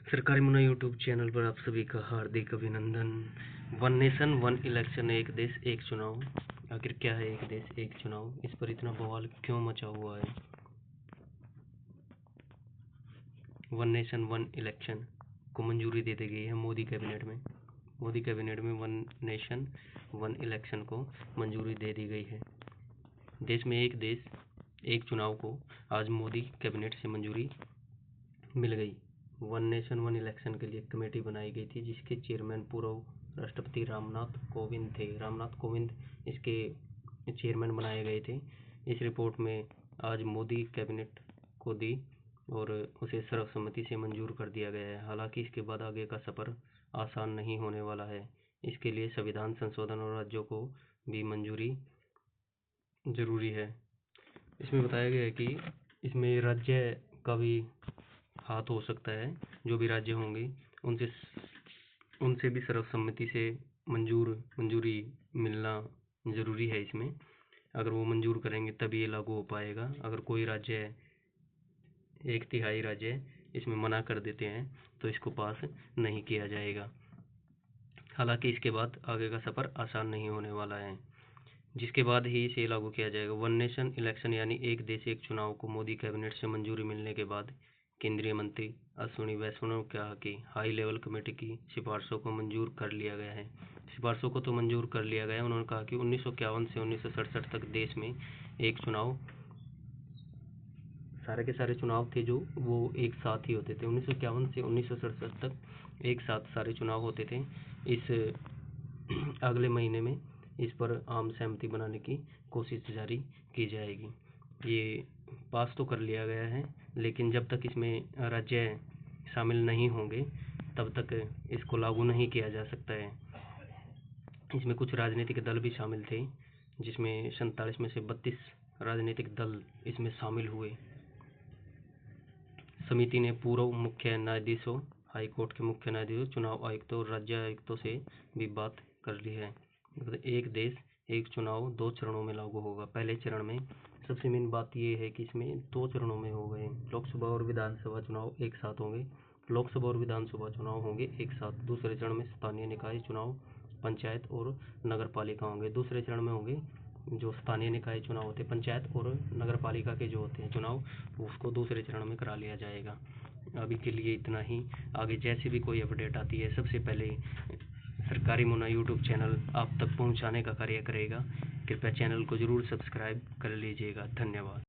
सरकारी Munna YouTube channel पर आप सभी का हार्दिक अभिनंदन। वन नेशन वन इलेक्शन, एक देश एक चुनाव। आखिर क्या है एक देश एक चुनाव? इस पर इतना बवाल क्यों मचा हुआ है? वन नेशन वन इलेक्शन को मंजूरी दे दी गई है मोदी कैबिनेट में। मोदी कैबिनेट में वन नेशन वन इलेक्शन को मंजूरी दे दी गई है। देश में एक देश एक चुनाव को आज मोदी कैबिनेट से मंजूरी मिल गई। वन नेशन वन इलेक्शन के लिए कमेटी बनाई गई थी, जिसके चेयरमैन पूर्व राष्ट्रपति रामनाथ कोविंद थे। रामनाथ कोविंद इसके चेयरमैन बनाए गए थे। इस रिपोर्ट में आज मोदी कैबिनेट को दी और उसे सर्वसम्मति से मंजूर कर दिया गया है। हालांकि इसके बाद आगे का सफ़र आसान नहीं होने वाला है। इसके लिए संविधान संशोधन और राज्यों को भी मंजूरी जरूरी है। इसमें बताया गया है कि इसमें राज्य का भी हाथ हो सकता है। जो भी राज्य होंगे उनसे भी सर्वसम्मति से मंजूरी मिलना ज़रूरी है। इसमें अगर वो मंजूर करेंगे तभी ये लागू हो पाएगा। अगर कोई राज्य, एक तिहाई राज्य इसमें मना कर देते हैं तो इसको पास नहीं किया जाएगा। हालांकि इसके बाद आगे का सफ़र आसान नहीं होने वाला है, जिसके बाद ही इसे लागू किया जाएगा। वन नेशन इलेक्शन यानी एक देश एक चुनाव को मोदी कैबिनेट से मंजूरी मिलने के बाद केंद्रीय मंत्री अश्विनी वैष्णव ने कहा कि हाई लेवल कमेटी की सिफारिशों को मंजूर कर लिया गया है। सिफारिशों को तो मंजूर कर लिया गया है। उन्होंने कहा कि 1951 से 1967 तक देश में एक चुनाव, सारे के सारे चुनाव थे जो वो एक साथ ही होते थे। 1951 से 1967 तक एक साथ सारे चुनाव होते थे। इस अगले महीने में इस पर आम सहमति बनाने की कोशिश जारी की जाएगी। ये पास तो कर लिया गया है, लेकिन जब तक इसमें राज्य शामिल नहीं होंगे तब तक इसको लागू नहीं किया जा सकता है। इसमें कुछ राजनीतिक दल भी शामिल थे, जिसमें 47 में से 32 राजनीतिक दल इसमें शामिल हुए। समिति ने पूर्व मुख्य न्यायाधीशों, हाई कोर्ट के मुख्य न्यायाधीशों, चुनाव आयुक्तों और राज्य आयुक्तों से भी बात कर ली है। एक देश एक चुनाव 2 चरणों में लागू होगा। पहले चरण में सबसे मेन बात ये है कि इसमें 2 चरणों में हो गए। लोकसभा और विधानसभा चुनाव एक साथ होंगे। लोकसभा और विधानसभा चुनाव होंगे एक साथ। दूसरे चरण में स्थानीय निकाय चुनाव, पंचायत और नगर पालिका होंगे। दूसरे चरण में होंगे जो स्थानीय निकाय चुनाव होते हैं, पंचायत और नगर पालिका के जो होते हैं चुनाव, उसको दूसरे चरण में करा लिया जाएगा। अभी के लिए इतना ही। आगे जैसे भी कोई अपडेट आती है सबसे पहले सरकारी मुन्ना यूट्यूब चैनल आप तक पहुंचाने का कार्य करेगा। कृपया चैनल को ज़रूर सब्सक्राइब कर लीजिएगा। धन्यवाद।